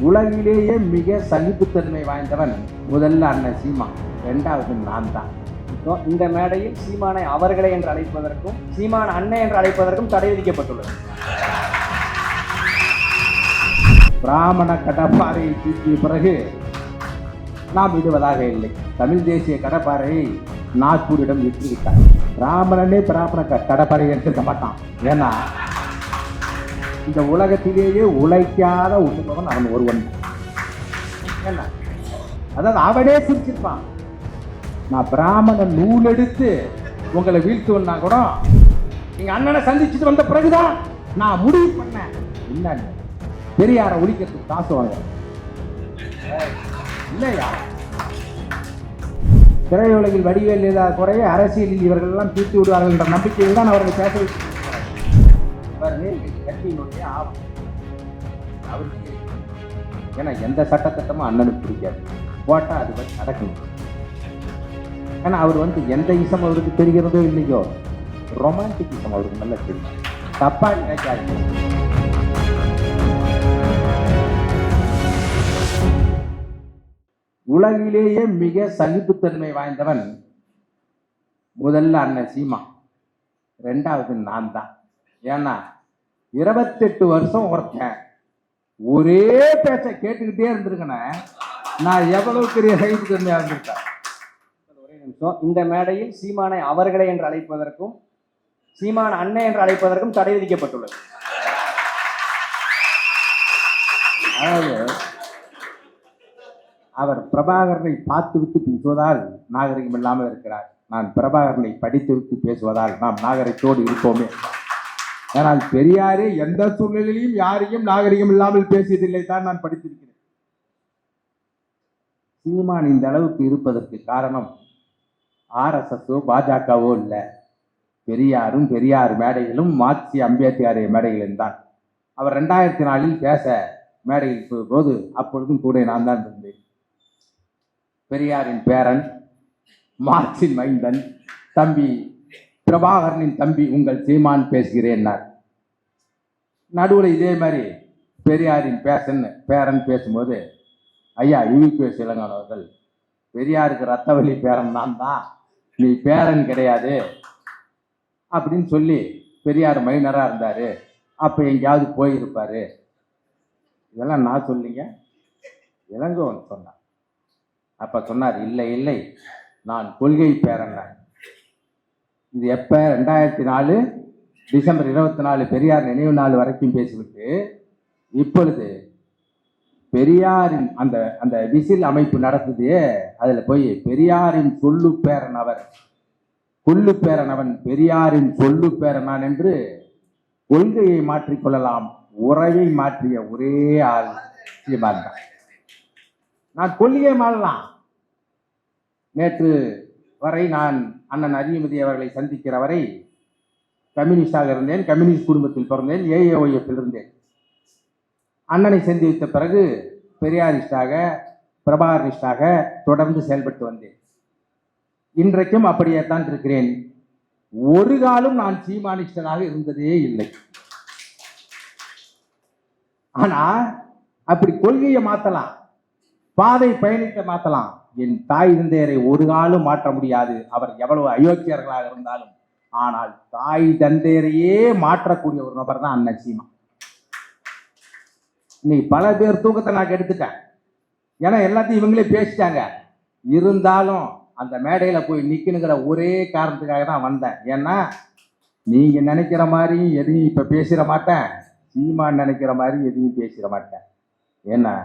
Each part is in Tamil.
உலகிலேயே மிக சகிப்புத்தன்மை வாய்ந்தவன் முதல்ல அண்ணன் சீமா, இரண்டாவது நான் தான். இந்த மேடையில் சீமானை அவர்களை என்று அழைப்பதற்கும் சீமான் அண்ணன் என்று அழைப்பதற்கும் தடை விதிக்கப்பட்டுள்ளது. பிராமண கடப்பாறையை தூக்கிய பிறகு நாம் விடுவதாக இல்லை. தமிழ் தேசிய கடப்பாறையை நாக்பூரிடம் விட்டுவிட்டார். பிராமணனே பிராமண கடப்பாறை எடுத்துக்க மாட்டான். ஏன்னா இந்த உலகத்திலேயே உழைக்காத உண்ணுபவன் அவன் ஒருவன். என்ன அதாவது அவனே சிரிச்சிருப்பான். நான் பிராமண நூல் எடுத்து உங்களை வீழ்த்துவனா கூட எங்க அண்ணனை சந்திச்சுட்டு வந்த பிறகுதான் நான் முடிவு பண்ணேன். என்ன பெரியார ஒழிக்கிறதுக்கு காசு வாங்க இல்லையா? திரையுலகில் வடிவேல் ஏதாவது குறைய அரசியலில் இவர்கள் எல்லாம் தீர்த்து விடுவார்கள் என்ற நம்பிக்கையில் தான் அவர்கள் பேச கட்சியினுடைய ஆபத்து அவருக்கு. ஏன்னா எந்த சட்டத்திட்டமும் அண்ணனுக்கு பிடிக்காது. போட்டா அது வந்து நடக்கணும். ஏன்னா அவர் எந்த இசம் அவருக்கு தெரிகிறதோ இல்லையோ, ரொமான்டிக் இசம் அவருக்கு நல்லா தெரியும். தப்பா நினைக்காது. உலகிலேயே மிக சகிப்புத்தன்மை வாய்ந்தவன் முதல்ல அண்ணன் சீமா, இரண்டாவது நான் தான். ஏன்னா 28 வருஷம் ஒருத்தன் ஒரே பேச்சை கேட்டுக்கிட்டே இருந்திருக்கேன். நான் எவ்வளவு பெரிய சகிப்புத்தன்மையா இருந்திருக்கேன். இந்த மேடையில் சீமானை அவர்களை என்று அழைப்பதற்கும் சீமான் அண்ணன் என்று அழைப்பதற்கும் தடை விதிக்கப்பட்டுள்ளது. அதாவது அவர் பிரபாகரனை பார்த்துவிட்டு பேசுவதால் நாகரிகம் இல்லாமல் இருக்கிறார். நான் பிரபாகரனை படித்துவிட்டு பேசுவதால் நாம் நாகரிகத்தோடு இருப்போமே. ஆனால் பெரியாரே எந்த சூழ்நிலையிலும் யாரையும் நாகரிகம் இல்லாமல் பேசியதில்லை தான் நான் படித்திருக்கிறேன். சீமான் இந்த அளவுக்கு இருப்பதற்கு காரணம் ஆர்எஸ்எஸோ பாஜகவோ இல்லை, பெரியாரும் பெரியார் மேடையிலும் மார்க்சி அம்பேத்கர் மேடையிலும் தான். அவர் 2004 பேச மேடையில் போது அப்பொழுதும் கூட நான் தான் இருந்தேன். பெரியாரின் பேரன், மார்க்சின் மைந்தன், தம்பி பிரபாகரனின் தம்பி உங்கள் சீமான் பேசுகிறேன். நடுவில் இதே மாதிரி பெரியாரின் பேரன் பேசும்போது, ஐயா யூபிஎஸ் இளங்கன் அவர்கள், பெரியாருக்கு ரத்தவலி பேரன் நான் தான், நீ பேரன் கிடையாது அப்படின்னு சொல்லி பெரியார் மைனராக இருந்தார், அப்போ எங்கேயாவது போயிருப்பாரு. இதெல்லாம் நான் சொல்லிங்க, இளங்கோவன் சொன்னார். அப்போ சொன்னார், இல்லை இல்லை நான் கொள்கை பேரன். இது எப்போ? 2004 டிசம்பர் 24 பெரியார் நினைவு நாள் வரைக்கும் பேசிவிட்டு இப்பொழுது பெரியாரின் அந்த அந்த விசில் அமைப்பு நடத்துதே, அதில் போய் பெரியாரின் சொல்லு பேரன் அவர், கொல்லு பேரன் அவன், பெரியாரின் சொல்லு பேரன் நான் என்று கொள்கையை மாற்றிக்கொள்ளலாம், உறவை மாற்றிய ஒரே ஆள் சீமான் தான். நான் கொள்கையை மாறலாம். நேற்று வரை நான் அண்ணன் அறிவுமதி அவர்களை சந்திக்கிற வரை கம்யூனிஸ்டாக இருந்தேன். கம்யூனிஸ்ட் குடும்பத்தில் பிறந்தேன். ஏஏஒய்எஃப்பில் இருந்தேன். அண்ணனை சந்தித்த பிறகு பெரியாரிஸ்டாக பிரபாகரனிஸ்டாக தொடர்ந்து செயல்பட்டு வந்தேன். இன்றைக்கும் அப்படியே தான் இருக்கிறேன். ஒரு காலம் நான் சீமானிஸ்டனாக இருந்ததே இல்லை. ஆனா அப்படி கொள்கையை மாத்தலாம், பாதை பயணிக்க மாத்தலாம். என் தாய் தந்தையரை ஒரு காலம் மாற்ற முடியாது, அவர் எவ்வளவு அயோக்கியர்களாக இருந்தாலும். ஆனால் தாய் தந்தையரையே மாற்றக்கூடிய ஒரு நபர் தான் அண்ணன் சீமா. இன்னைக்கு பல பேர் தூக்கத்தை நான் கெடுத்துட்டேன். ஏன்னா எல்லாத்தையும் இவங்களே பேசிட்டாங்க. இருந்தாலும் அந்த மேடையில போய் நிக்கணுங்கிற ஒரே காரணத்துக்காக தான் வந்தேன். ஏன்னா நீங்க நினைக்கிற மாதிரி எதையும் இப்ப பேசிட மாட்டேன், சீமான் நினைக்கிற மாதிரி எதையும் பேசிட மாட்டேன். ஏன்னா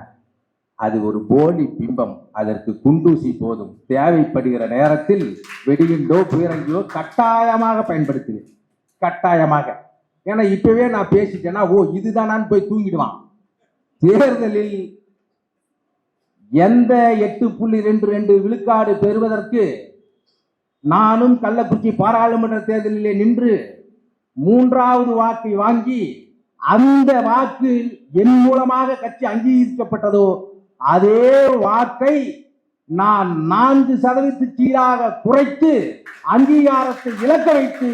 அது ஒரு போலி பிம்பம், அதற்கு குண்டூசி போதும். தேவைப்படுகிற நேரத்தில் வெடிகுண்டோ பீரங்கியோ கட்டாயமாக பயன்படுத்துவேன், கட்டாயமாக. ஏன்னா இப்பவே நான் பேசிட்டேன்னா ஓ இதுதான் போய் தூங்கிடுவான். தேர்தலில் எந்த 8.22 விழுக்காடு பெறுவதற்கு நானும் கள்ளக்குறிச்சி பாராளுமன்ற தேர்தலிலே நின்று 3வது வாக்கை வாங்கி அந்த வாக்கு என் மூலமாக கட்சி அங்கீகரிக்கப்பட்டதோ அதே வாக்கை நான் 4% சீராக குறைத்து அங்கீகாரத்தை இழக்க வைத்து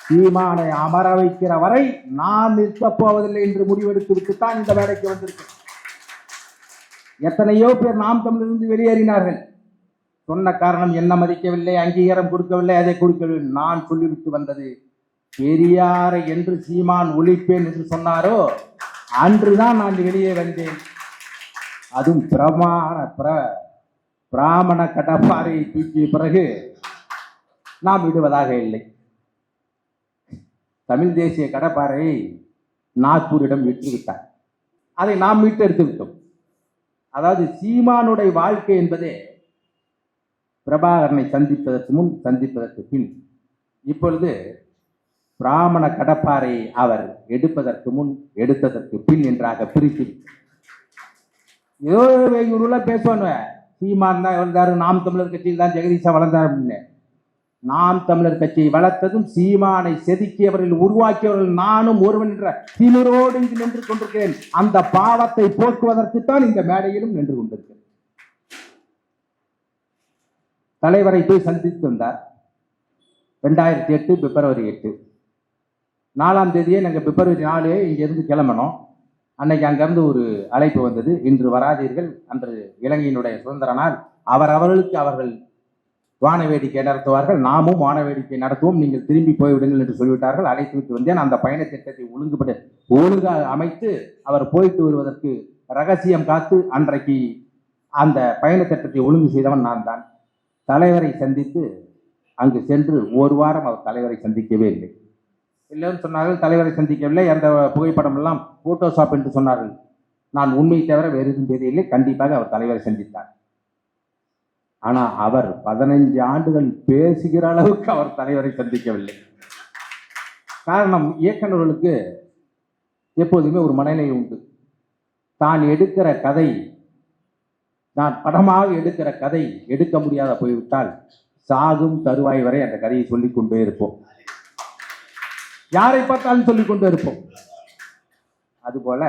சீமானை அமர வைக்கிற வரை நான் நிற்கப் போவதில்லை என்று முடிவெடுத்து விட்டுத்தான் இந்த வேலைக்கு வந்திருக்கேன். எத்தனையோ பேர் நாம் தமிழிலிருந்து வெளியேறினார்கள். சொன்ன காரணம் என்ன மதிக்கவில்லை, அங்கீகாரம் கொடுக்கவில்லை, அதை கொடுக்கவில்லை. நான் சொல்லிவிட்டு வந்தது, பெரியாரை என்று சீமான் ஒழிப்பேன் என்று சொன்னாரோ அன்றுதான் நான் வெளியே வந்தேன். அதுவும் பிராமண கடப்பாறையை தூக்கிய பிறகு நாம் விடுவதாக இல்லை. தமிழ் தேசிய கடப்பாறையை நாக்பூரிடம் விட்டுவிட்டார். அதை நாம் மீட்டெடுத்து விட்டோம். அதாவது சீமானுடைய வாழ்க்கை என்பதே பிரபாகரனை சந்திப்பதற்கு முன், சந்திப்பதற்கு பின். இப்பொழுது பிராமண கடப்பாறையை அவர் எடுப்பதற்கு முன், எடுத்ததற்கு பின் என்றாக பிரித்து ஏதோ வெகுருல பேசுவானு. சீமான் தான் வளர்ந்தாரு, நாம் தமிழர் கட்சியில் தான் ஜெகதீஷா வளர்ந்தார் அப்படின்னு. நாம் தமிழர் கட்சியை வளர்த்ததும் சீமானை செதுக்கியவர்கள், உருவாக்கியவர்கள் நானும் ஒருவன் என்ற திமிரோடு இங்கு நின்று கொண்டிருக்கிறேன். அந்த பாவத்தை போக்குவதற்குத்தான் இந்த மேடையிலும் நின்று கொண்டிருக்கிறேன். தலைவரை போய் சந்தித்து வந்தார். 2008 பிப்ரவரி 8 4ஆம் தேதியே நாங்கள் பிப்ரவரி 4 இங்கிருந்து கிளம்பணும். அன்னைக்கு அங்கிருந்து ஒரு அழைப்பு வந்தது, இன்று வராதீர்கள், அன்று இலங்கையினுடைய சுதந்திர நாள், அவர்களுக்கு அவர்கள் வான வேடிக்கை நடத்துவார்கள், நாமும் வான வேடிக்கை நடத்துவோம், நீங்கள் திரும்பி போய்விடுங்கள் என்று சொல்லிவிட்டார்கள். அழைத்து விட்டு வந்தேன். அந்த பயண திட்டத்தை ஒழுங்காக அமைத்து அவர் போயிட்டு வருவதற்கு ரகசியம் காத்து அன்றைக்கு அந்த பயண திட்டத்தை ஒழுங்கு செய்தவன் நான் தான். தலைவரை சந்தித்து அங்கு சென்று ஒரு வாரம் அவர் தலைவரை சந்திக்கவே இல்லை. இல்லைன்னு சொன்னார்கள், தலைவரை சந்திக்கவில்லை, அந்த புகைப்படம் எல்லாம் போட்டோஷாப் என்று சொன்னார்கள். நான் உண்மையை தவிர வேறு எதுவும் தெரியவில்லை. கண்டிப்பாக அவர் தலைவரை சந்தித்தார். ஆனா அவர் 15 ஆண்டுகள் பேசுகிற அளவுக்கு அவர் தலைவரை சந்திக்கவில்லை. காரணம், இயக்குநர்களுக்கு எப்போதுமே ஒரு மனநிலை உண்டு. தான் எடுக்கிற கதை, நான் படமாக எடுக்கிற கதை எடுக்க முடியாத போய்விட்டால் சாகும் தருவாய் வரை அந்த கதையை சொல்லிக் கொண்டே இருப்போம். யாரை பார்த்தாலும் சொல்லிக் கொண்டே இருப்போம். அதுபோல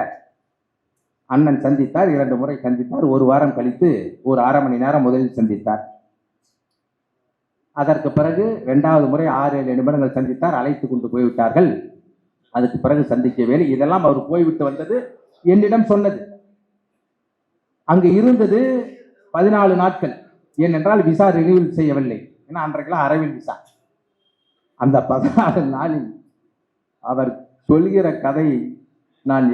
அண்ணன் சந்தித்தார், 2 முறை சந்தித்தார். ஒரு வாரம் கழித்து ஒரு அரை மணி நேரம் முதலில் சந்தித்தார். அதற்கு பிறகு 2வது முறை 6-7 நிமிடங்கள் சந்தித்தார். அழைத்து கொண்டு போய்விட்டார்கள். அதுக்கு பிறகு சந்திக்கவே. இதெல்லாம் அவர் போய்விட்டு வந்தது என்னிடம் சொன்னது. அங்கு இருந்தது 14 நாட்கள். ஏனென்றால் விசா ரினியூவல் செய்யவில்லை. ஏன்னா அன்றைக்கெல்லாம் அரவியல் விசா. அந்த 14 நாளில் அவர் சொல்கிற கதை நான்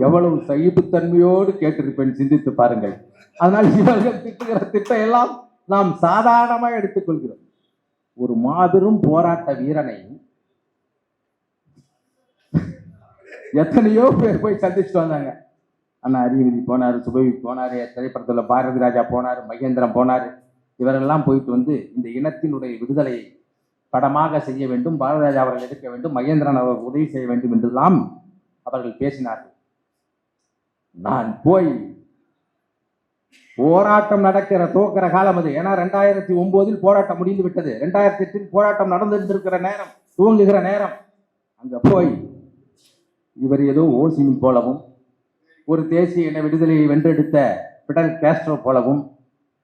எவ்வளவு சகிப்புத்தன்மையோடு கேட்டிருப்பேன், சிந்தித்து பாருங்கள். அதனால் இவர்கள் திட்டுகிற திட்டம் எல்லாம் நாம் சாதாரணமாக எடுத்துக்கொள்கிறோம். ஒரு மாபெரும் போராட்ட வீரனை எத்தனையோ பேர் போய் சந்திச்சுட்டு வந்தாங்க. அண்ணா அறிவிதி போனாரு, சுபவி போனாரு, திரைப்படத்தில் பாரதி ராஜா போனாரு, மகேந்திரன் போனாரு. இவரெல்லாம் போயிட்டு வந்து இந்த இனத்தினுடைய விடுதலையை படமாக செய்ய வேண்டும், பாரதி ராஜா அவர்கள் எடுக்க வேண்டும், மகேந்திரன் அவர்கள் உதவி செய்ய வேண்டும் என்றெல்லாம் அவர்கள் பேசினார்கள். நான் போய் போராட்டம் நடக்கிற துவக்கிற காலம் அது. ஏன்னா 2009 போராட்டம் முடிந்து விட்டது. 2008 போராட்டம் நடந்திருக்கிற நேரம், துவங்குகிற நேரம். அங்க போய் இவர் ஏதோ ஓசிமின் போலவும், ஒரு தேசிய இன விடுதலையை வென்றெடுத்த பிடல் காஸ்ட்ரோ போலவும்,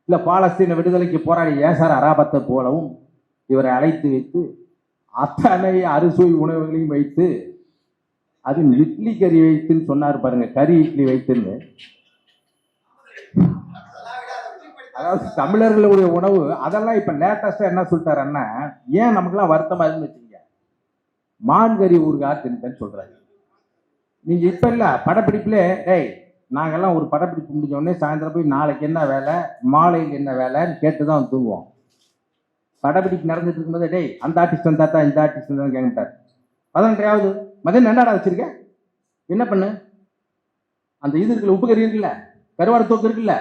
இல்ல பாலஸ்தீன விடுதலைக்கு போராடி ஏசார் அராபத்தை போலவும் இவரை அழைத்து வைத்து அத்தனை அறுசுவை உணவுகளையும் வைத்து, அது இட்லி கறி வைத்துன்னு சொன்னார் பாருங்க, கறி இட்லி வைத்துன்னு. அதாவது தமிழர்களுடைய உணவு அதெல்லாம் இப்ப லேட்டஸ்டா என்ன சொல்லிட்டாருன்னா, ஏன் நமக்குலாம் வருத்தமா இருக்குன்னு வச்சுங்க, மான்கறி ஊறுகாய் தின்னுன்னு சொல்றாரு. நீங்க இப்ப இல்ல படப்பிடிப்புல, டேய் நாங்கெல்லாம் ஒரு படப்பிடிப்பு முடிஞ்ச உடனே சாயந்தரம் போய் நாளைக்கு என்ன வேலை, மாலையில் என்ன வேலைன்னு கேட்டுதான் தூங்குவோம். படப்பிடிப்பு நடந்துட்டு இருக்கும்போது, டேய் அந்த ஆர்டிஸ்ட் வந்தாத்தா இந்த ஆர்டிஸ்ட் வந்தா கேட்டார். 18வது மதியம் என்னடா வச்சிருக்க, என்ன பண்ணு, அந்த இது இருக்குல்ல, உப்பு கறி இருக்குல்ல, கருவாடு தோக்கு இருக்குல்ல,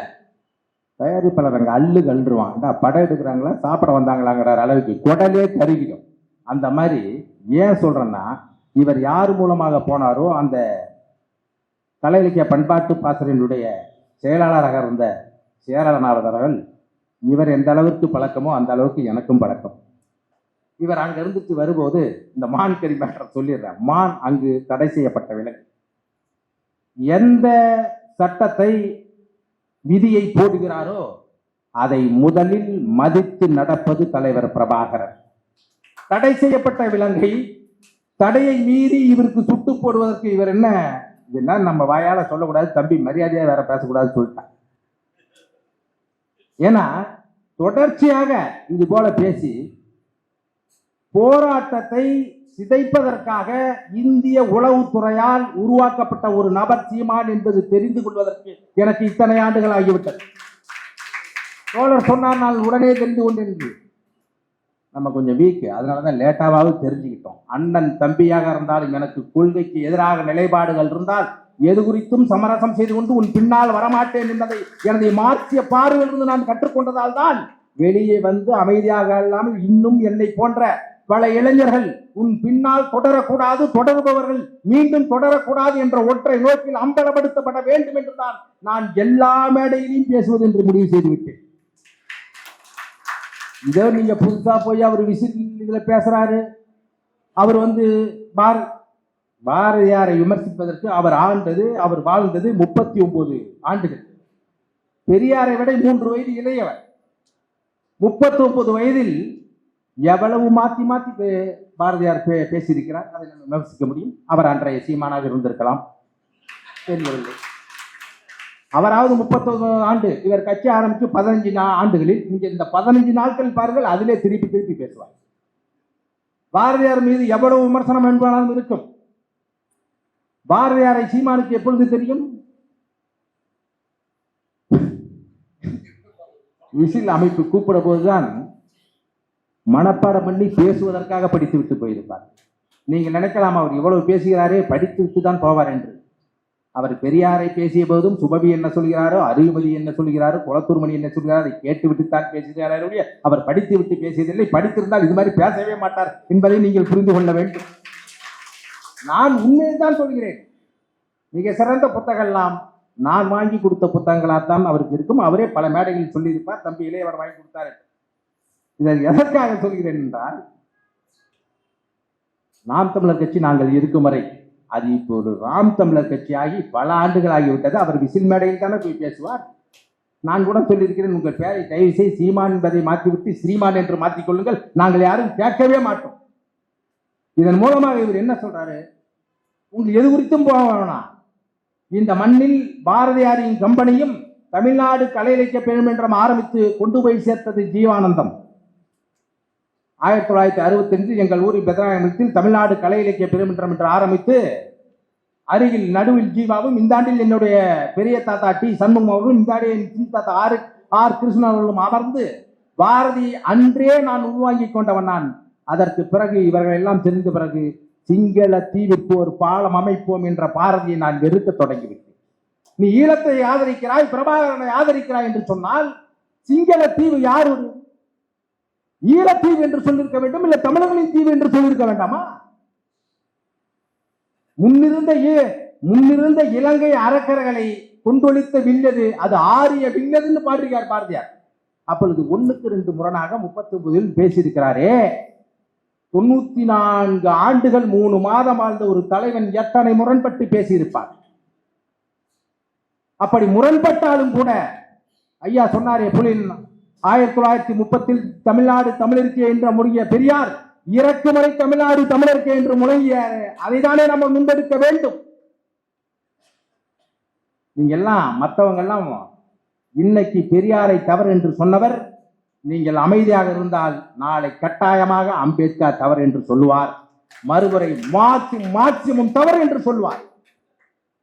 தயாரிப்பாளர் அங்கே அள்ளுருவான். படம் எடுக்கிறாங்களா சாப்பிட வந்தாங்களாங்கிற அளவுக்கு குடலே கருகிடும். அந்த மாதிரி ஏன் சொல்றேன்னா, இவர் யார் மூலமாக போனாரோ அந்த கலை இலக்கிய பண்பாட்டு பாசறையினுடைய செயலாளராக இருந்த சேரநாதர்கள், இவர் எந்த அளவுக்கு பழக்கமோ அந்த அளவுக்கு எனக்கும் பழக்கம். இவர் அங்க இருந்துட்டு வரும்போது இந்த மான் கறி மேட்டர் சொல்லிடுறேன். மான் அங்கு தடை செய்யப்பட்ட விலங்கு. எந்த சட்டத்தை விதியை போடுகிறாரோ அதை முதலில் மதித்து நடப்பது தலைவர் பிரபாகரன். தடை செய்யப்பட்ட விலங்கை தடையை மீறி இவருக்கு சுட்டு போடுவதற்கு இவர் என்ன, இதெல்லாம் நம்ம வாயால சொல்லக்கூடாது, தம்பி மரியாதையா வேற பேசக்கூடாது சொல்லிட்டான். ஏன்னா தொடர்ச்சியாக இது போல பேசி போராட்டத்தை சிதைப்பதற்காக இந்திய உளவுத்துறையால் உருவாக்கப்பட்ட ஒரு நபர் சீமான் என்பது தெரிந்து கொள்வதற்கு எனக்கு இத்தனை ஆண்டுகள் ஆகிவிட்டது. தோழர் சொன்னார், நான் உடனே தெரிந்து கொண்டேன். நம்ம கொஞ்சம் வீக், அதனாலதான் லேட்டாவது தெரிஞ்சுக்கிட்டோம். அண்ணன் தம்பியாக இருந்தாலும் எனக்கு கொள்கைக்கு எதிராக நிலைப்பாடுகள் இருந்தால் எது குறித்தும் சமரசம் செய்து கொண்டு உன் பின்னால் வரமாட்டேன் என்பதை எனது மார்க்சிய பார்வையிலிருந்து நான் கற்றுக்கொண்டதால் தான் வெளியே வந்து அமைதியாக இல்லாமல் இன்னும் என்னை போன்ற பல இளைஞர்கள் உன் பின்னால் தொடரக்கூடாது, தொடர்பவர்கள் மீண்டும் தொடரக்கூடாது என்ற ஒற்றை நோக்கில் அம்பலப்படுத்தப்பட வேண்டும் என்றுதான் நான் எல்லா மேடையிலையும் பேசுவது என்று முடிவு செய்துவிட்டேன். இதோ நீங்க புதுசா போய் அவர் இதுல பேசுறாரு. அவர் வந்து பாரதியாரை விமர்சிப்பதற்கு அவர் வாழ்ந்தது 39 ஆண்டுகள். பெரியாரை விட 3 வயது இளையவர். 39 வயதில் எவ்வளவு மாத்தி மாத்தி பாரதியார் பேசியிருக்கிறார், அதை நம்ம விமர்சிக்க முடியும். அவர் அன்றைய சீமானாக இருந்திருக்கலாம், தெரியவில்லை. அவராவது 39 ஆண்டு, இவர் கட்சி ஆரம்பித்து 15 ஆண்டுகளில் இங்க இந்த 15 நாட்கள் பாருங்கள், அதிலே திருப்பி திருப்பி பேசுவார். பாரதியார் மீது எவ்வளவு விமர்சனம் என்பதாலும் இருக்கும். பாரதியாரை சீமானுக்கு எப்பொழுது தெரியும்? விசில் அமைப்பு கூப்பிட போதுதான் மனப்பாடம் பண்ணி பேசுவதற்காக படித்து விட்டு போயிருப்பார். நீங்க நினைக்கலாம் அவர் இவ்வளவு பேசுகிறாரே படித்து விட்டு தான் போவார் என்று. அவர் பெரியாரை பேசிய போதும் சுபவி என்ன சொல்கிறாரோ, அறிவுமதி என்ன சொல்கிறாரோ, குளத்தூர்மணி என்ன சொல்கிறாரோ அதை கேட்டுவிட்டுத்தான் பேசுகிறாரே, அவர் படித்து விட்டு பேசியதில்லை. படித்திருந்தால் இது மாதிரி பேசவே மாட்டார் என்பதை நீங்கள் புரிந்து கொள்ள வேண்டும். நான் உண்மையை தான் சொல்கிறேன். மிக சிறந்த புத்தகங்கள்லாம் நான் வாங்கி கொடுத்த புத்தகங்களாத்தான் அவருக்கு இருக்கும். அவரே பல மேடைகளில் சொல்லியிருப்பார், தம்பி இளையவர் வாங்கி கொடுத்தார். இதை எதற்காக சொல்கிறேன் என்றால், நாம் தமிழர் கட்சி நாங்கள் இருக்கும் வரை, அது இப்போது ராம் தமிழர் கட்சியாகி பல ஆண்டுகள் ஆகிவிட்டது. அவர் விசில் மேடையில் தானே போய் பேசுவார். நான் கூட சொல்லியிருக்கிறேன், உங்கள் பேரை தயவு செய்து சீமான் என்பதை மாற்றிவிட்டு ஸ்ரீமான் என்று மாற்றிக் கொள்ளுங்கள், நாங்கள் யாரும் கேட்கவே மாட்டோம். இதன் மூலமாக இவர் என்ன சொல்றாரு, உங்களுக்கு எது குறித்தும் போக வேணாம், இந்த மண்ணில் பாரதியாரின் கம்பெனியும் தமிழ்நாடு கலை இலக்கிய பெருமன்றம் ஆரம்பித்து கொண்டு போய் சேர்த்தது ஜீவானந்தம். 1965 எங்கள் ஊரில் பெதராயத்தில் தமிழ்நாடு கலை இலக்கிய பெருமன்றம் என்று ஆரம்பித்து, அருகில் நடுவில் ஜீவாவும், இந்த ஆண்டில் என்னுடைய பெரிய தாத்தா டி சண்முகம் அவர்களும், இந்த ஆண்டில் என் தாத்தா ஆர் கிருஷ்ணன் அவர்களும் அமர்ந்து பாரதி அன்றே நான் உருவாக்கி கொண்டவன் நான். அதற்கு பிறகு இவர்கள் எல்லாம் தெரிந்த பிறகு சிங்கள தீவிற்கு ஒரு பாலம் அமைப்போம் என்ற பாரதியை நான் வெறுக்க தொடங்கிவிட்டேன். நீ ஈழத்தை ஆதரிக்கிறாய், பிரபாகரனை ஆதரிக்கிறாய் என்று சொன்னால் சிங்கள தீவு யார்? ஈழத்தீவு என்று சொல்லியிருக்க வேண்டும், இல்ல தமிழர்களின் தீவு என்று சொல்லியிருக்க வேண்டாமா? முன்னிருந்த இலங்கை அரக்கர்களை கொண்டொழித்த வில்லது, அது ஆரிய வில்லதுன்னு பாடுகிறார் பாரதியார். அப்பொழுது 1க்கு 2 முரணாக 39 பேசியிருக்கிறாரே. 94 ஆண்டுகள் 3 மாதம் வாழ்ந்த ஒரு தலைவன் எத்தனை முரண்பட்டு பேசியிருப்பார்? அப்படி முரண்பட்டாலும் கூட ஐயா சொன்னாரே, புலின் 1930 தமிழ்நாடு தமிழருக்கு என்ற முறைய பெரியார் இறக்குமறை தமிழ்நாடு தமிழருக்கு என்று முழங்கிய, அதைதானே நம்ம முன்னெடுக்க வேண்டும். நீங்க எல்லாம் மற்றவங்க எல்லாம் இன்னைக்கு பெரியாரை தவறு என்று சொன்னவர், நீங்கள் அமைதியாக இருந்தால் நாளை கட்டாயமாக அம்பேத்கர் தவறு என்று சொல்லுவார், மறுமுறை மார்க்சிமும் தவறு என்று சொல்லுவார்.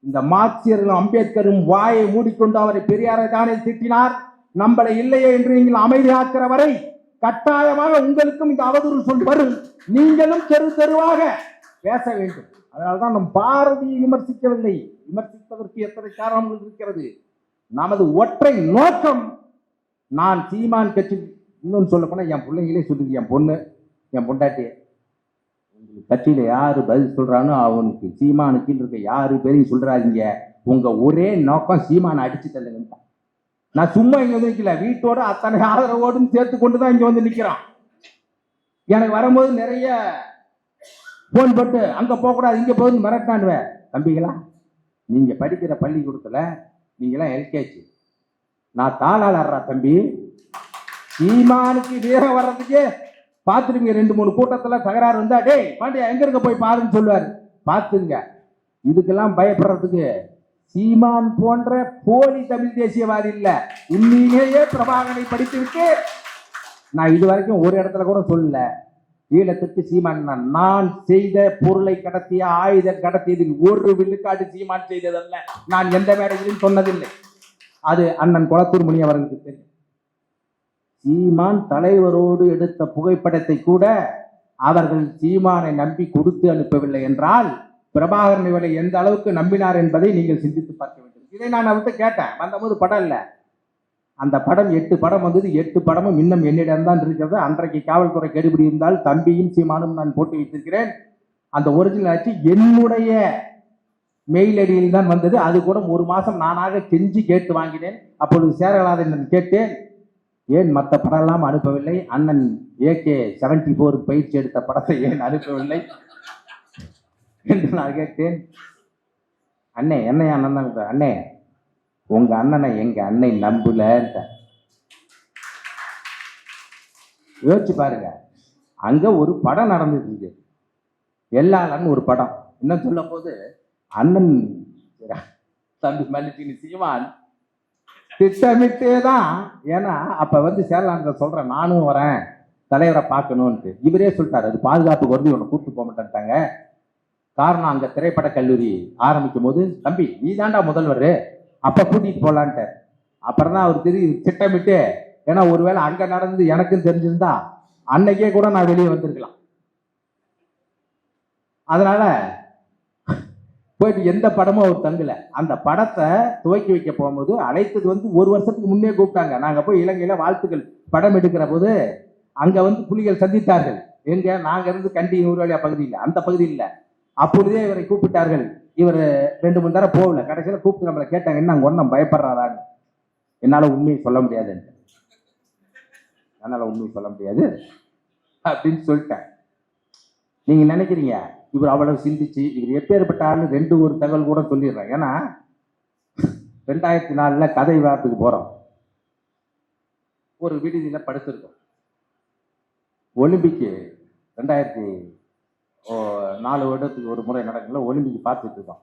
இந்த மார்க்சியர்களும் அம்பேத்கரும் வாயை மூடிக்கொண்டு அவரை பெரியாரை தானே திட்டினார், நம்மளை இல்லையே என்று நீங்கள் அமைதியாக்கிற வரை கட்டாயமாக உங்களுக்கும் இந்த அவதூறு சொல் வரும். நீங்களும் தெருவாக பேச வேண்டும். அதனால்தான் நம் பாரதியை விமர்சிக்கவில்லை. விமர்சிப்பதற்கு எத்தனை காரணங்கள் இருக்கிறது. நமது ஒற்றை நோக்கம், நான் சீமான் கட்சி, இன்னொன்று சொல்ல போனா என் பிள்ளைங்களே சொல்லுது, என் பொண்ணு என் பொண்டாட்டி, கட்சியில யாரு பதில் சொல்றானோ அவனுக்கு சீமானுக்கு இருக்க யாரு பேரையும் சொல்றாதீங்க, உங்க ஒரே நோக்கம் சீமானை அடிச்சு தள்ளுங்க. நான் சும்மா இங்க வந்து நிக்கல, வீட்டோட அத்தனை ஆதரவோடும் சேர்த்து கொண்டுதான் இங்க வந்து நிக்கிறான். எனக்கு வரும்போது நிறைய போன் போட்டு அங்க போக கூடாது இங்க போகுது மிரட்டானுவேன். தம்பிகளா, நீங்க படிக்கிற பள்ளிக்கூடத்துல நீங்களாம் எல்கேஜி, நான் தாளால் ஆடுறா தம்பி. சீமானுக்கு வீரம் வர்றதுக்கே பார்த்துருங்க, 2-3 கூட்டத்துல தகராறு வந்தா, டேய் பாண்டியா எங்க இருக்க போய் பாருன்னு சொல்லுவாரு. பார்த்துங்க, இதுக்கெல்லாம் பயப்படுறதுக்கு சீமான் போன்ற போலி தமிழ் தேசியவாதி இல்ல, உண்மையிலேயே பிரபாகரனை படித்துவிட்டு நான் இதுவரைக்கும் ஒரு இடத்துல கூட சொல்லல ஈழத்துக்கு சீமான் நான் செய்த பொருளை கடத்திய ஆயுதம் கடத்தியதில் ஒரு விழுக்காடு சீமான் செய்ததல்ல, நான் எந்த மேடையிலும் சொன்னதில்லை. அது அண்ணன் குளத்தூர் முனி அவர்களுக்கு தெரியும். சீமான் தலைவரோடு எடுத்த புகைப்படத்தை கூட அவர்கள் சீமானை நம்பி கொடுத்து அனுப்பவில்லை என்றால் பிரபாகரன் இவரை எந்த அளவுக்கு நம்பினார் என்பதை நீங்கள் சிந்தித்து பார்க்க வேண்டும். இதை நான் அவர்கிட்ட கேட்டேன். வந்தபோது படம் இல்லை, அந்த படம் 8 படம் வந்தது. 8 படமும் இன்னும் என்னிடம் தான் இருக்கிறது. அன்றைக்கு காவல்துறை கெடுபிடி இருந்தால் தம்பியும் சீமானும் நான் போட்டு வைத்திருக்கிறேன். அந்த ஒரிஜினல் ஆட்சி என்னுடைய மெயில் ஐடியில் தான் வந்தது. அது கூட ஒரு மாசம் நானாக கெஞ்சி கேட்டு வாங்கினேன். அப்பொழுது சேரலாதன் கேட்டேன், ஏன் மற்ற படம் எல்லாம் அனுப்பவில்லை, அண்ணன் AK-74 பயிற்சி எடுத்த படத்தை ஏன் அனுப்பவில்லை என்று நான் கேட்டேன். அண்ணே என்னையா அண்ணன், அண்ணே உங்க அண்ணனை எங்க அண்ணனை நம்பல. யோசிச்சு பாருங்க, அங்க ஒரு படம் நடந்துட்டு இருக்கு, எல்லாரும் ஒரு படம். என்ன சொல்ல போது அண்ணன் தம்பி மல்லிகினி சீமான் திட்டமிட்டே தான். ஏன்னா அப்ப சேரலாங்க சொல்றேன், நானும் வரேன் தலைவரை பார்க்கணும்ட்டு. இவரே சொல்லிட்டாரு, அது பாதுகாப்புக்கு வந்து இவனை கூப்பிட்டு போக மாட்டேன்ட்டாங்க. காரணம், அங்க திரைப்பட கல்லூரி ஆரம்பிக்கும் போது தம்பி நீ தாண்டா முதல்வர், அப்ப கூட்டிட்டு போலான்ட்டு. அப்புறம் தான் அவர் திட்டமிட்டு, ஏன்னா ஒருவேளை அங்க நடந்து எனக்கும் தெரிஞ்சிருந்தா அன்னைக்கே கூட நான் வெளியே வந்திருக்கலாம். அதனால போயிட்டு எந்த படமும் அவர் தங்கல. அந்த படத்தை துவக்கி வைக்க போகும்போது அழைத்தது 1 வருஷத்துக்கு முன்னே கூப்பிட்டாங்க. நாங்க போய் இலங்கையில வாழ்த்துக்கள் படம் எடுக்கிற போது அங்க புலிகள் சந்தித்தார்கள். எங்க நாங்க இருந்து கண்டி நூறுவாளியா பகுதியில், அந்த பகுதியில் இல்ல. அப்பொழுதே இவரை கூப்பிட்டார்கள். இவர் 2-3 தடவை போகல. கடைசியில கூப்பிட்டு நம்மளை கேட்டாங்க, என்ன அங்க ஒன்னும் பயப்படுறாரான்னு. என்னால உண்மையை சொல்ல முடியாது, என்னால உண்மையை சொல்ல முடியாது அப்படின்னு சொல்லிட்டேன். நீங்க நினைக்கிறீங்க இவர் அவ்வளவு சிந்திச்சு இவர் எப்பேற்பட்ட ஆளு? 2 தகவல் கூட சொல்லிடுறேன். ஏன்னா 2004 கதை விழாத்துக்கு போறோம். ஒரு விடுதியில படுத்திருக்கோம். ஒலிம்பிக்கு 2004 வருடத்துக்கு ஒரு முறை நடக்கல, ஒலிம்பிக் பார்த்துட்டு இருக்கோம்.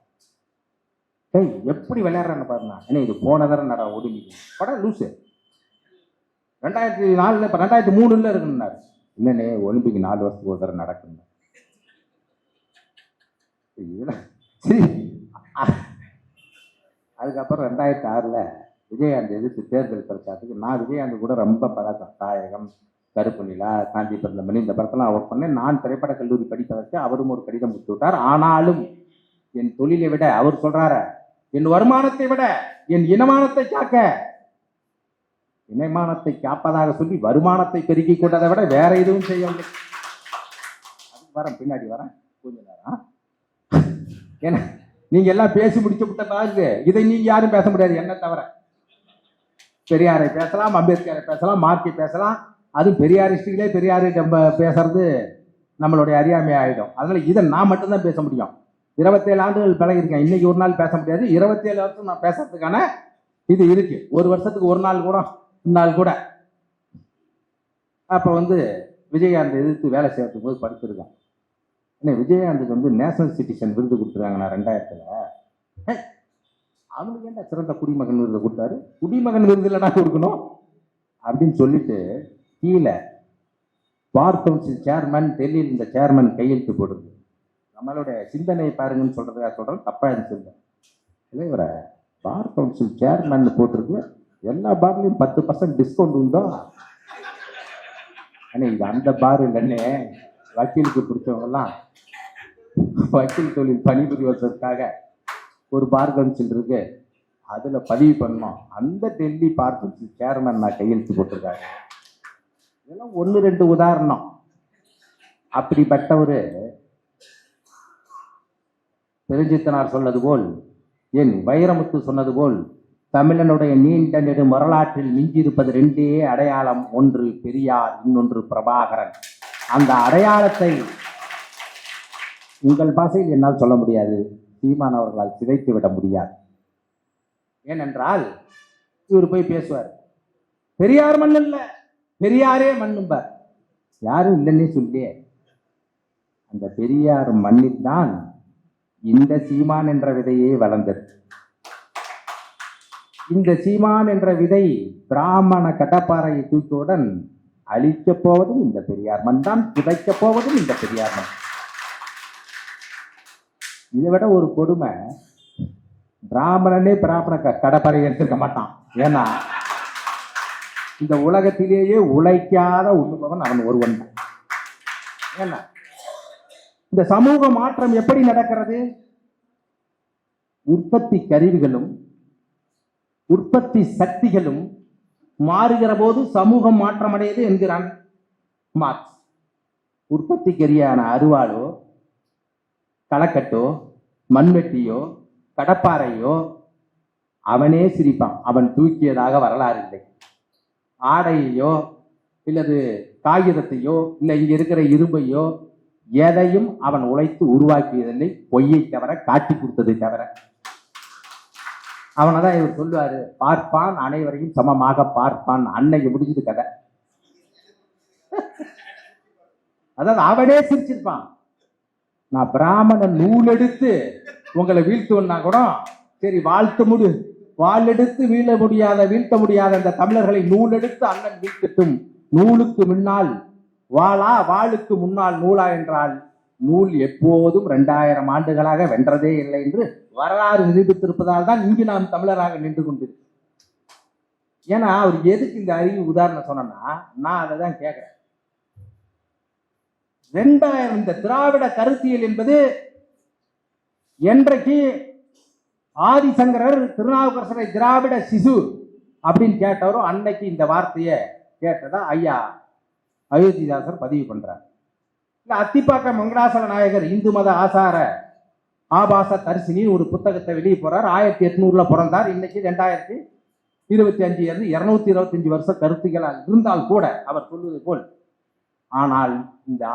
எப்படி விளையாடுறான்னு பாருங்க. ஏன்னா இது போன தடவை நட ஒலிம்பிக் படம் லூசு. 2004 இப்ப 2003 இருக்குன்னாரு. இல்லைண்ணே ஒலிம்பிக் 4 வருஷத்துக்கு ஒரு தடவை நடக்கணும். அதுக்கப்புறம் 2006 விஜயகாந்த் எதிர்த்து தேர்தல் பிரச்சாரத்துக்கு நான் விஜயகாந்த் கூட ரொம்ப பழக்கம். தாயகம், கருப்பு நிலா, காஞ்சி பிறந்தமணி, இந்த படத்தெல்லாம் ஒர்க் பண்ணேன். நான் திரைப்பட கல்லூரி படிப்பதற்கு அவரும் ஒரு கடிதம் கொடுத்து விட்டார். ஆனாலும் என் தொழிலை விட, அவர் சொல்றாரு, என் வருமானத்தை விட என் இனமானத்தை காக்க, இனமானத்தை காப்பதாக சொல்லி வருமானத்தை பெருக்கிக் கொண்டதை விட வேற எதுவும் செய்யவில்லை. அதுக்கு வரேன், பின்னாடி வரேன் கொஞ்ச நேரம். ஏன்னா நீங்க எல்லாம் பேசி முடிச்சு விட்ட பாருங்க, இதை நீங்க யாரும் பேச முடியாது என்ன தவிர. பெரியாரை பேசலாம், அம்பேத்கரை பேசலாம், மார்க்கை பேசலாம். அதுவும் பெரியாரிஸ்டுகளே பெரியாரை நம்ம பேசுறது நம்மளுடைய அறியாமை ஆயிடும். அதனால இதை நான் மட்டும்தான் பேச முடியும். 27 ஆண்டுகள் பழகிருக்கேன். இன்னைக்கு ஒரு நாள் பேச முடியாது. 27 வருஷம் நான் பேசுறதுக்கான இது இருக்கு. ஒரு வருஷத்துக்கு ஒரு நாள் கூட, நாள் கூட. அப்ப விஜயகாந்த் எதிர்த்து வேலை செய்யறதுக்கு போது படுத்திருக்கேன். விஜயகாந்துக்கு நேஷனல் சிட்டிசன் விருது கொடுத்துருக்காங்க. நான் 2000 அவனுக்கு என்ன சிறந்த குடிமகன் விருது கொடுத்தாரு. குடிமகன் விருது இல்லைனா கொடுக்கணும் அப்படின்னு சொல்லிட்டு கீழே பார் கவுன்சில் சேர்மன், டெல்லியில் இந்த சேர்மன் கையெழுத்து போடுது. நம்மளுடைய சிந்தனை பாருங்கன்னு சொல்றதுக்காக சொல்றேன், தப்பா இருந்துச்சு. இவரை பார் கவுன்சில் சேர்மன் போட்டிருக்கு, எல்லா பார்லையும் 10% டிஸ்கவுண்ட் உண்டோ. ஆனால் இது அந்த பார் இல்லைன்னு வக்கீலுக்கு பிடிச்சவங்கெல்லாம் வக்கீல் தொழில் பணிபுரிவதற்காக ஒரு பார் கவுன்சில் இருக்கு, அதுல பதிவு பண்ணோம். அந்த டெல்லி பார் கவுன்சில் சேர்மன் நான் கையெழுத்து போட்டிருக்காங்க. இதெல்லாம் 1-2 உதாரணம். அப்படிப்பட்டவரு பெருஞ்சித்தனார் சொன்னது போல், என் வைரமுத்து சொன்னது போல், தமிழனுடைய நீண்ட நெடு வரலாற்றில் மிஞ்சியிருப்பது 2 அடையாளம். ஒன்று பெரியார், இன்னொன்று பிரபாகரன். அந்த அடையாளத்தை உங்கள் பாஷையில் என்னால் சொல்ல முடியாது, சீமான் அவர்களால் சிதைத்து விட முடியாது. ஏனென்றால் இவர் போய் பேசுவார், பெரியார் மண் இல்ல, பெரியாரே மண்ணும்பார். யாரும் இல்லைன்னே சொல்லியே. அந்த பெரியார் மண்ணில் தான் இந்த சீமான் என்ற விதையே வளர்ந்தது. இந்த சீமான் என்ற விதை பிராமண கடப்பாறையை தூக்கியவுடன் அழிக்கப் போவதும் இந்த பெரியார் மண் தான், புதைக்கப் போவதும் இந்த பெரியார் மண். இதை விட ஒரு கொடுமை, பிராமணனே பிராமண கடப்பாறை எடுத்திருக்க மாட்டான். ஏன்னா இந்த உலகத்திலேயே உழைக்காத உண்ணுபவன் அவன் ஒருவன் தான். ஏன்னா இந்த சமூக மாற்றம் எப்படி நடக்கிறது? உற்பத்தி கருவிகளும் உற்பத்தி சக்திகளும் மாறுகிற போது சமூகம் மாற்றமடையது என்கிறான் மார்க்ஸ். உற்பத்திக்கரியான அருவாளோ களக்கட்டோ மண்வெட்டியோ கடப்பாறையோ அவனே சிரிப்பான். அவன் தூக்கியதாக வரலாறு இல்லை. ஆடையையோ இல்லது காகிதத்தையோ இல்லை இங்க இருக்கிற இரும்பையோ எதையும் அவன் உழைத்து உருவாக்கியதில்லை, பொய்யை தவிர, காட்டி கொடுத்ததை தவிர. அவனதான் இவர் சொல்லுவாரு, பார்ப்பான் அனைவரையும் சமமாக பார்ப்பான். அன்னைக்கு முடிஞ்சது கதை. அதாவது அவனே சிரிச்சிருப்பான். நான் பிராமண நூல் எடுத்து உங்களை வீழ்த்துவனா கூட சரி, வாழ்த்து முடி, வாள் எடுத்து வீழ்த்த முடியாத அந்த தமிழர்களை நூல் எடுத்து அண்ணன் வீழ்த்தட்டும். நூலுக்கு முன்னால் வாளா, வாளுக்கு முன்னால் நூலா என்றால் நூல் எப்போதும் 2000 ஆண்டுகளாக வென்றதே இல்லை என்று வரலாறு நிரூபித்திருப்பதால் தான் இங்கு நாம் தமிழராக நின்று கொண்டு. ஏன்னா அவர் எதுக்கு இந்த அறிவு உதாரணம் சொன்னா, நான் அதை தான் கேட்கிறேன். 2000 இந்த திராவிட கருத்தியல் என்பது என்றைக்கு ஆதிசங்கரர் திருநாவுக்கரசரை திராவிட சிசு அப்படின்னு கேட்டவரோ அன்னைக்கு இந்த வார்த்தையை கேட்டதா ஐயா அயோத்திதாசர் பதிவு பண்றார். இல்ல அத்திப்பாக்க மங்களாசல நாயகர் இந்து மத ஆசார ஆபாச தரிசினி ஒரு புத்தகத்தை வெளியே போறார். 1800 பிறந்தார். இன்னைக்கு 2025 225 வருஷ கருத்துக்களால் இருந்தால் கூட அவர் சொல்வது போல், ஆனால் இந்த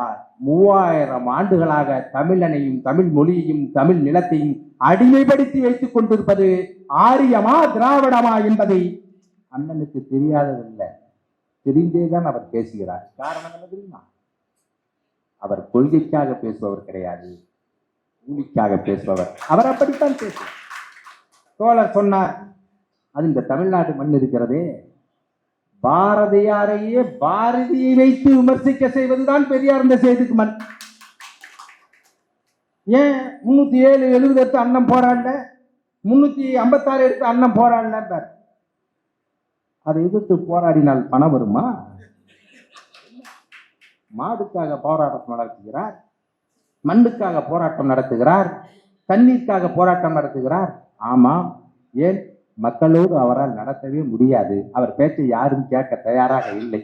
3000 ஆண்டுகளாக தமிழனையும் தமிழ் மொழியையும் தமிழ் நிலத்தையும் அடிமைப்படுத்தி வைத்துக் கொண்டிருப்பது ஆரியமா திராவிடமா என்பதை அண்ணனுக்கு தெரியாததில்லை, தெரிந்தேதான் அவர் பேசுகிறார். காரணம் என்ன தெரியுமா? அவர் கொள்கைக்காக பேசுபவர் கிடையாது, கூலிக்காக பேசுபவர். அவர் அப்படித்தான் பேசுவார். தோழர் சொன்னார், அது இந்த தமிழ்நாட்டு மண் இருக்கிறதே, பாரதியாரையே பாரதியை வைத்து விமர்சிக்க செய்வதுதான் பெரியார் இந்த செய்திக்கு மண். ஏன் 307 70 எடுத்து அண்ணன் போராடல, 356 எடுத்து அண்ணன் போராடல? அதை எதிர்த்து போராடினால் பணம் வருமா? மாடுக்காக போராட்டம் நடத்துகிறார், மண்ணுக்காக போராட்டம் நடத்துகிறார், தண்ணீருக்காக போராட்டம் நடத்துகிறார். ஆமாம், ஏன் மக்களோடு அவரால் நடத்தவே முடியாது. அவர் பேச்சை யாரும் கேட்க தயாராக இல்லை.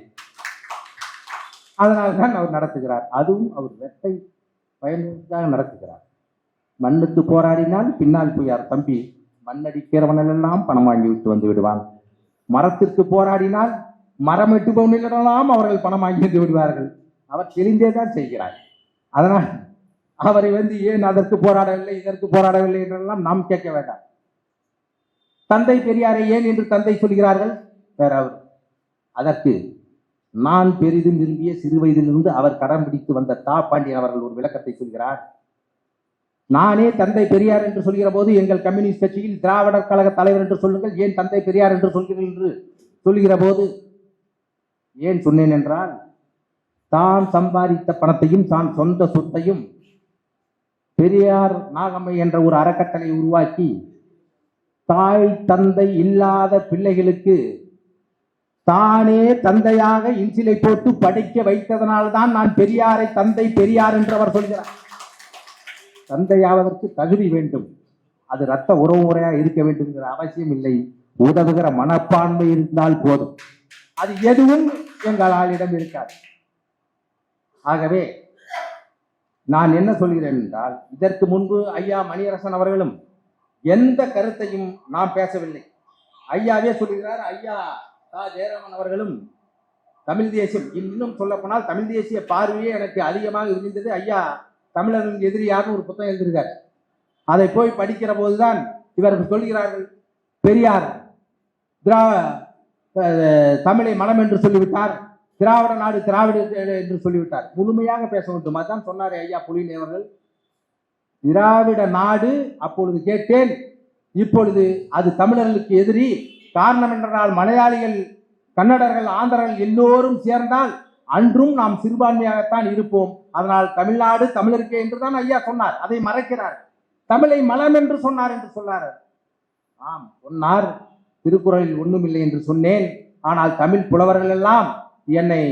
அதனால்தான் அவர் நடத்துகிறார். அதுவும் அவர் வெட்டை பயனுக்காக நடத்துகிறார். மண்ணுக்கு போராடினால் பின்னால் போயார் தம்பி, மண்ணடிக்கிறவனெல்லாம் பணம் வாங்கி விட்டு வந்து விடுவான். மரத்திற்கு போராடினால் மரம் வெட்டுபவனிடம் அவர்கள் பணம் வாங்கி வந்து விடுவார்கள். அவர் தெரிந்தேதான் செய்கிறார். அதனால் அவரை ஏன் அதற்கு போராடவில்லை இதற்கு போராடவில்லை என்றெல்லாம் நாம் கேட்க வேண்டாம். தந்தை பெரியாரை ஏன் என்று தந்தை சொல்கிறார்கள்? வேற அவர் அதற்கு நான் பெரிதும் விரும்பிய சிறு வயதிலிருந்து அவர் கரம் பிடித்து வந்த தா பாண்டியன் அவர்கள் ஒரு விளக்கத்தை சொல்கிறார். நானே தந்தை பெரியார் என்று சொல்கிற போது எங்கள் கம்யூனிஸ்ட் கட்சியில் திராவிடர் கழக தலைவர் என்று சொல்லுங்கள், ஏன் தந்தை பெரியார் என்று சொல்கிறீர்கள் என்று சொல்கிற போது ஏன் சொன்னேன் என்றால், தான் சம்பாதித்த பணத்தையும் தான் சொந்த சொத்தையும் பெரியார் நாகம்மை என்ற ஒரு அறக்கட்டளை உருவாக்கி தாய் தந்தை இல்லாத பிள்ளைகளுக்கு தானே தந்தையாக இன்சிலை போட்டு படிக்க வைத்ததனால்தான் நான் பெரியாரை தந்தை பெரியார் என்று அவர் சொல்கிறார். தந்தையாவதற்கு தகுதி வேண்டும், அது இரத்த உறவு முறையாக இருக்க வேண்டும் என்கிற அவசியம் இல்லை. உதவுகிற மனப்பான்மை இருந்தால் போதும். அது எதுவும் எங்கள் ஆளிடம் இருக்காது. ஆகவே நான் என்ன சொல்கிறேன் என்றால், இதற்கு முன்பு ஐயா மணியரசன் அவர்களும் எந்த கருத்தையும் நாம் பேசவில்லை. ஐயாவே சொல்கிறார். ஐயா ஜெயராமன் அவர்களும் தமிழ் தேசியம், இன்னும் சொல்ல போனால் தமிழ் தேசிய பார்வையே எனக்கு அதிகமாக இருந்தது. ஐயா தமிழரின் எதிரியார்னு ஒரு புத்தகம் எழுதியிருக்கார். அதை போய் படிக்கிற போதுதான் இவர்கள் சொல்கிறார்கள், பெரியார் தமிழை மனம் என்று சொல்லிவிட்டார், திராவிட நாடு திராவிட என்று சொல்லிவிட்டார். முழுமையாக பேச வேண்டும். அதுதான் சொன்னார் ஐயா புலினி அவர்கள். திராவிட நாடு அப்பொழுது கேட்டேன், இப்பொழுது அது தமிழர்களுக்கு எதிரி, காரணம் என்றால் மலையாளிகள், கன்னடர்கள், ஆந்திரர்கள் எல்லோரும் சேர்ந்தால் அன்றும் நாம் சிறுபான்மையாகத்தான் இருப்போம். அதனால் தமிழ்நாடு தமிழருக்கே என்றுதான் ஐயா சொன்னார். அதை மறைக்கிறார். தமிழை மலம் என்று சொன்னார் என்று சொன்னார். ஆம் சொன்னார். திருக்குறளில் ஒண்ணுமில்லை என்று சொன்னேன். ஆனால் தமிழ் புலவர்கள் எல்லாம் என்னை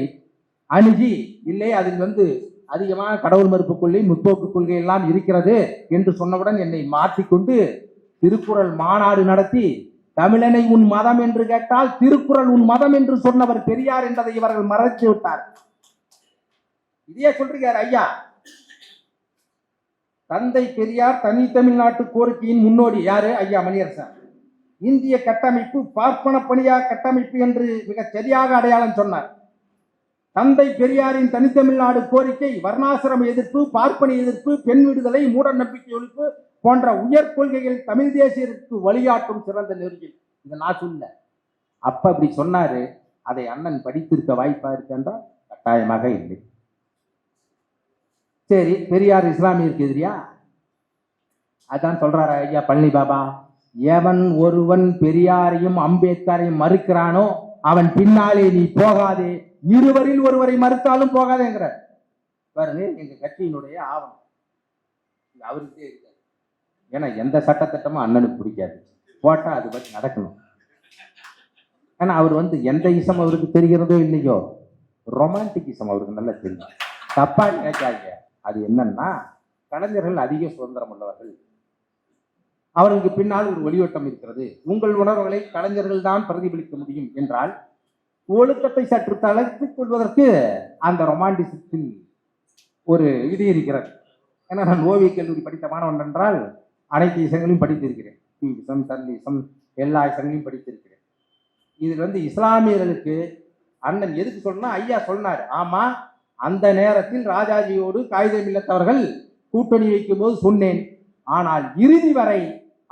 அணுகி, இல்லை அதில் அதிகமாக கடவுள் மறுப்பு கொள்கை, முற்போக்கு கொள்கை எல்லாம் இருக்கிறது என்று சொன்னவுடன் என்னை மாற்றிக்கொண்டு திருக்குறள் மாநாடு நடத்தி, தமிழனை உன் மதம் என்று கேட்டால் திருக்குறள் உன் மதம் என்று சொன்னவர் பெரியார் என்பதை இவர்கள் மறைத்து விட்டார். இதையே சொல்றார் ஐயா. தந்தை பெரியார் தனி தமிழ்நாட்டு கோரிக்கையின் முன்னோடி யாரு? ஐயா மணியரசன். இந்திய கட்டமைப்பு பார்ப்பன பணியா கட்டமைப்பு என்று மிக சரியாக அடையாளம் சொன்னார். தந்தை பெரியாரின் தனித்தமிழ்நாடு கோரிக்கை வர்ணாசிரம எதிர்ப்பு, பார்ப்பன எதிர்ப்பு, பெண் விடுதலை, மூட நம்பிக்கை ஒழிப்பு போன்ற உயர் கொள்கைகள் தமிழ் தேசியருக்கு வழிகாட்டும் சிறந்த நெருங்கில். இதை நான் சொல்ல, அப்ப அப்படி சொன்னாரு. அதை அண்ணன் படித்திருக்க வாய்ப்பா இருக்கின்றால் கட்டாயமாக இல்லை. சரி, பெரியார் இஸ்லாமியருக்கு எதிரியா? அதான் சொல்றாரு ஐயா பழனி பாபா. எவன் ஒருவன் பெரியாரையும் அம்பேத்கரையும் மறுக்கிறானோ அவன் பின்னாலே நீ போகாதே, இருவரில் ஒருவரை மறுத்தாலும் போகாதேங்கிற பாருங்க. எங்க கட்சியினுடைய ஆவணம் அவருக்கே இருக்காது. ஏன்னா எந்த சட்டத்திட்டமும் அண்ணனுக்கு பிடிக்காது. போட்டா அது பற்றி நடக்கணும். ஏன்னா அவர் எந்த இசம் அவருக்கு தெரிகிறதோ இல்லையோ, ரொமான்டிக் இசம் அவருக்கு நல்லா தெரியும். தப்பா கேட்காங்க. அது என்னன்னா, கலைஞர்கள் அதிக சுதந்திரம் உள்ளவர்கள், அவர்களுக்கு பின்னால் ஒரு ஒளிவட்டம் இருக்கிறது. உங்கள் உணர்வுகளை கலைஞர்கள் தான் பிரதிபலிக்க முடியும் என்றால் ஒழுக்கத்தை சற்று தளர்த்திக் கொள்வதற்கு அந்த ரொமான்டிசத்தில் ஒரு இது இருக்கிறது. ஏன்னா நான் ஓவிய கல்லூரி படித்த மாணவன் என்றால் அனைத்து இசங்களையும் படித்திருக்கிறேன். இசம், தன்னிசம், எல்லா இசங்களையும் படித்திருக்கிறேன். இதில் இஸ்லாமியர்களுக்கு அண்ணன் எதுக்கு சொன்னா, ஐயா சொன்னார். ஆமா, அந்த நேரத்தில் ராஜாஜியோடு காகிதம் இல்லத்தவர்கள் கூட்டணி வைக்கும் போது சொன்னேன். ஆனால் இறுதி வரை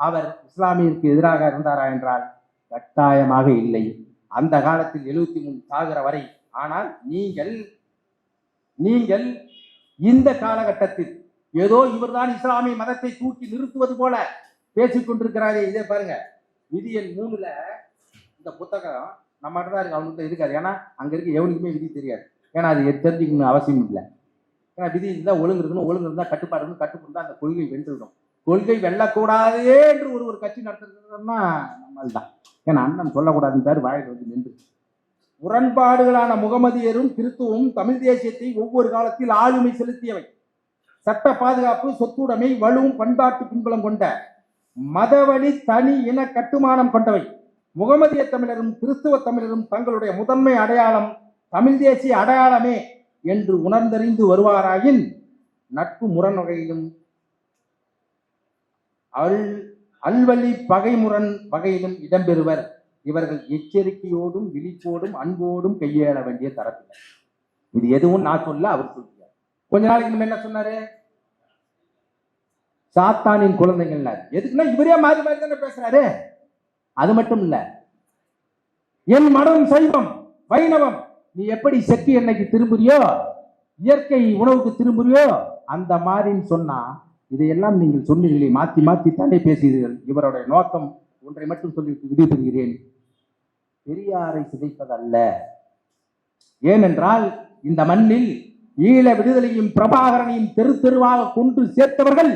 அவர் இஸ்லாமியருக்கு எதிராக இருந்தாரா என்றால் கட்டாயமாக இல்லை. அந்த காலத்தில் 73 சாகிற வரை. ஆனால் நீங்கள் இந்த காலகட்டத்தில் ஏதோ இவர்தான் இஸ்லாமிய மதத்தை தூக்கி நிறுத்துவது போல பேசிக் கொண்டிருக்கிறாரே. இதே பாருங்க, விதி எண் 3ல இந்த புத்தகம் நம்ம தான் இருக்கு, அவனுக்கு இருக்காது. ஏன்னா அங்க இருக்க எவனுக்குமே விதி தெரியாது. ஏன்னா அது தெரிஞ்சுக்கணும் அவசியம் இல்லை. ஏன்னா விதி இருந்தால் ஒழுங்கு இருக்கணும், ஒழுங்கு இருந்தால் கட்டுப்பாடு இருக்கணும், கட்டுப்பாடு இருந்தால் அந்த கொள்கை வென்றுவிடும். கொள்கை வெல்லக்கூடாதே என்று ஒரு கட்சி நடத்துறதுன்னா நம்மள் தான். ஏன்னா அண்ணன் சொல்லக்கூடாதுன்னு வாயில் நின்று முரண்பாடுகளான முகமதியரும் கிறிஸ்துவும் தமிழ் தேசியத்தை ஒவ்வொரு காலத்தில் ஆளுமை செலுத்தியவை. சட்ட பாதுகாப்பு, சொத்துடைமை, வலுவும் பண்பாட்டு பின்புலம் கொண்ட மதவழி தனி இன கட்டுமானம் கொண்டவை. முகமதிய தமிழரும் கிறிஸ்துவ தமிழரும் தங்களுடைய முதன்மை அடையாளம் தமிழ் தேசிய அடையாளமே என்று உணர்ந்தறிந்து வருவாராயின் நட்பு முரண் அல்வழி பகைமுரண் வகையிலும் இடம்பெறுவர். இவர்கள் எச்சரிக்கையோடும் விழிப்போடும் அன்போடும் கையேற வேண்டிய தரப்பினர். இது எதுவும் நான் சொல்ல, அவர் சொல்றார். கொஞ்ச நாளைக்கு என்ன சொன்னாரு? சாத்தானின் குழந்தைகள். எதுக்குன்னா இவரே மாறி மாறி தானே பேசுறாரு. அது மட்டும் இல்ல, என் மனம் சைவம் வைணவம், நீ எப்படி செக்கு எண்ணெய்க்கு திரும்புறியோ, இயற்கை உணவுக்கு திரும்புறியோ அந்த மாதிரின்னு சொன்னா, இதையெல்லாம் நீங்கள் சொன்னீர்களே, மாத்தி மாத்தி தானே பேசுகிறீர்கள். இவருடைய நோக்கம் ஒன்றை மட்டும் சொல்லி விடைபெறுகிறேன், பெரியாரை சிதைப்பதல்ல. ஏனென்றால் இந்த மண்ணில் ஈழ விடுதலையும் பிரபாகரனையும் தெரு தெருவாக கொண்டு சேர்த்தவர்கள்,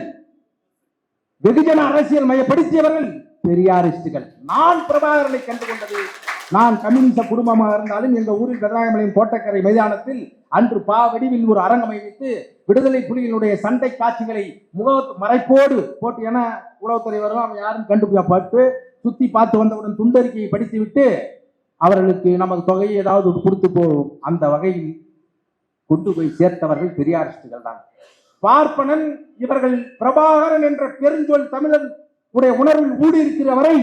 வெகுஜன அரசியல் மையப்படுத்தியவர்கள் பெரியாரிஸ்டுகள். நான் பிரபாகரனை கண்டுகொண்டது, நான் கம்யூனிச குடும்பமாக இருந்தாலும் எங்க ஊரில் பெருநாயமலையின் கோட்டக்கரை மைதானத்தில் அன்று வடிவில் ஒரு அரங்கம் வைத்து விடுதலை புலிகளுடைய சண்டை காட்சிகளை முக மறைப்போடு போட்டு, என உளவுத்துறை வரும், அவன் யாரும் கண்டுபிடிக்கப்பட்டு சுத்தி பார்த்து வந்தவுடன் துண்டறிக்கையை படித்து விட்டு அவர்களுக்கு நமக்கு தொகையை ஏதாவது கொடுத்து போகும் அந்த வகையில் கொண்டு போய் சேர்த்தவர்கள் பெரியாரிஸ்டுகள் தான். பார்ப்பனன் இவர்கள் பிரபாகரன் என்ற பெருஞ்சொல் தமிழர் உடைய உணர்வில் ஊடியிருக்கிற வரை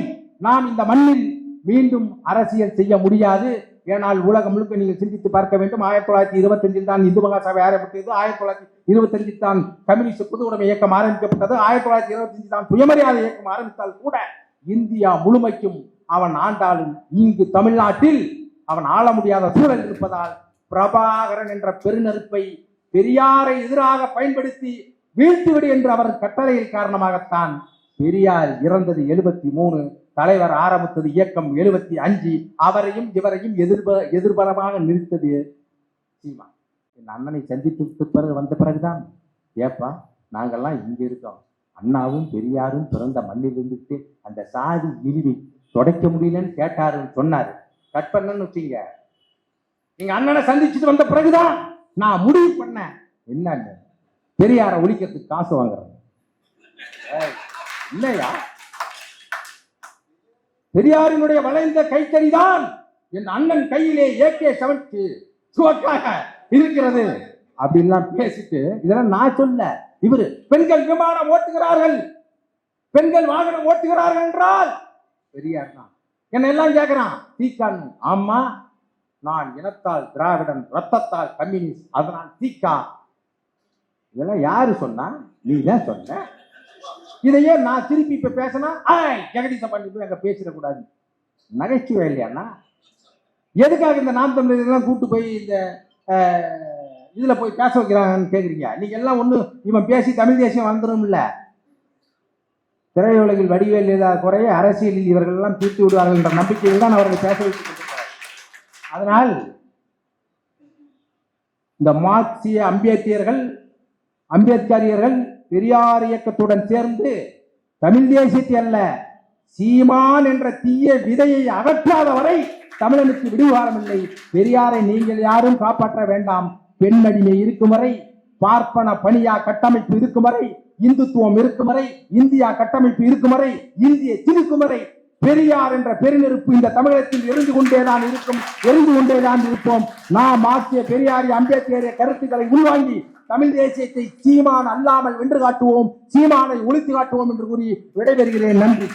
நாம் இந்த மண்ணில் மீண்டும் அரசியல் செய்ய முடியாது. ஏனால் உலகம் முழுக்க நீங்கள் சிந்தித்து பார்க்க வேண்டும். 1925 தான் இந்து மகாசபை ஆரம்பித்தது. 1925 தான் கம்யூனிஸ்ட் பொது உடைமை இயக்கம் ஆரம்பிக்கப்பட்டது. 1925 தான் சுயமரியாதை இயக்கம் ஆரம்பித்தால் கூட இந்தியா முழுமைக்கும் அவன் ஆண்டாலும் இங்கு தமிழ்நாட்டில் அவன் ஆள முடியாத சூழல் இருப்பதால் பிரபாகரன் என்ற பெருநெருப்பை பெரியாரை எதிராக பயன்படுத்தி வீழ்த்துவிடு என்று அவர் கட்டளையின் காரணமாகத்தான் பெரியார் இறந்தது 73. தலைவர் ஆரம்பித்தது இயக்கம் 75. அவரையும் இவரையும் எதிர்பரமாக நிறுத்தது சீமா. என் அண்ணனை சந்தித்து பிறகு வந்த பிறகுதான், ஏப்பா நாங்கெல்லாம் இங்க இருக்கோம், அண்ணாவும் பெரியாரும் பிறந்த மண்ணில் இருந்துட்டு அந்த சாதி இழிவை தொடக்க முடியலன்னு கேட்டாருன்னு சொன்னாரு. கட் பண்ணன்னு வச்சீங்க. எங்க அண்ணனை சந்திச்சுட்டு வந்த பிறகுதான் நான் முடிவு பண்ணேன், என்னன்னு பெரியாரை ஒழிக்கிறதுக்கு காசு வாங்குறேன். இல்லையா, பெரியாரினுடைய வளைந்த கைத்தறிதான் என் அண்ணன் கையிலே AK-70 சுவக்காக இருக்கிறது அப்படின்லாம் பேசிட்டு, இதெல்லாம் நான் சொல்ல, இவரு பெண்கள் விமானம் ஓட்டுகிறார்கள், பெண்கள் வாகனம் ஓட்டுகிறார்கள் என்றால் பெரியார் தான். என்ன எல்லாம் கேட்கிறான், தீக்கான். ஆமா, நான் இனத்தால் திராவிடன், ரத்தத்தால் கம்யூனிஸ்ட், அதனால் தீக்கா. இதெல்லாம் யாரு சொன்னா? நீ தான் சொன்ன. இதையே நான் திருப்பி இப்ப பேசினா ஜெகதீச பண்ணி அங்க பேசிடக்கூடாது, நகைச்சுவை இல்லையாண்ணா? எதுக்காக இந்த நாம் தமிழர்கள்லாம் கூட்டு போய் இந்த இதுல போய் பேச வைக்கிறாங்கன்னு கேக்குறீங்க. நீங்க எல்லாம் ஒண்ணு, இவன் பேசி தமிழ் தேசியம் வந்துடும் இல்ல, திரையுலகில் வடிவேல் ஏதாவது குறைய அரசியலில் இவர்கள் எல்லாம் தீர்த்து விடுவார்கள் என்ற நம்பிக்கையில் தான் அவர்களை பேச வைத்துக் கொண்டிருக்கிறார். அதனால் இந்த மார்க்சிய அம்பேத்கரியர்கள் பெரியார் இயக்கத்துடன் சேர்ந்து தமிழ் தேசியத்தை அல்ல, சீமான் என்ற தீய விதையை அகற்றாத வரை தமிழனுக்கு விடுவாரம் இல்லை. பெரியாரை நீங்கள் யாரும் காப்பாற்ற வேண்டாம். பெண்ணடிமை இருக்கும் வரை, பார்ப்பன பணியா கட்டமைப்பு இருக்கும் வரை, இந்துத்துவம் இருக்கும் வரை, இந்தியா கட்டமைப்பு இருக்கும் வரை, இந்திய திருக்கும் வரை பெரியார் என்ற பெருநெருப்பு இந்த தமிழகத்தில் எரிந்து கொண்டேதான் இருப்போம். நாம் மாற்றிய பெரியாரி அம்பேத்கரிய கருத்துக்களை உள்வாங்கி தமிழ் தேசியத்தை சீமான் அல்லாமல் வென்று காட்டுவோம், சீமானை ஒழித்து காட்டுவோம் என்று கூறி விடைபெறுகிறேன். நன்றி.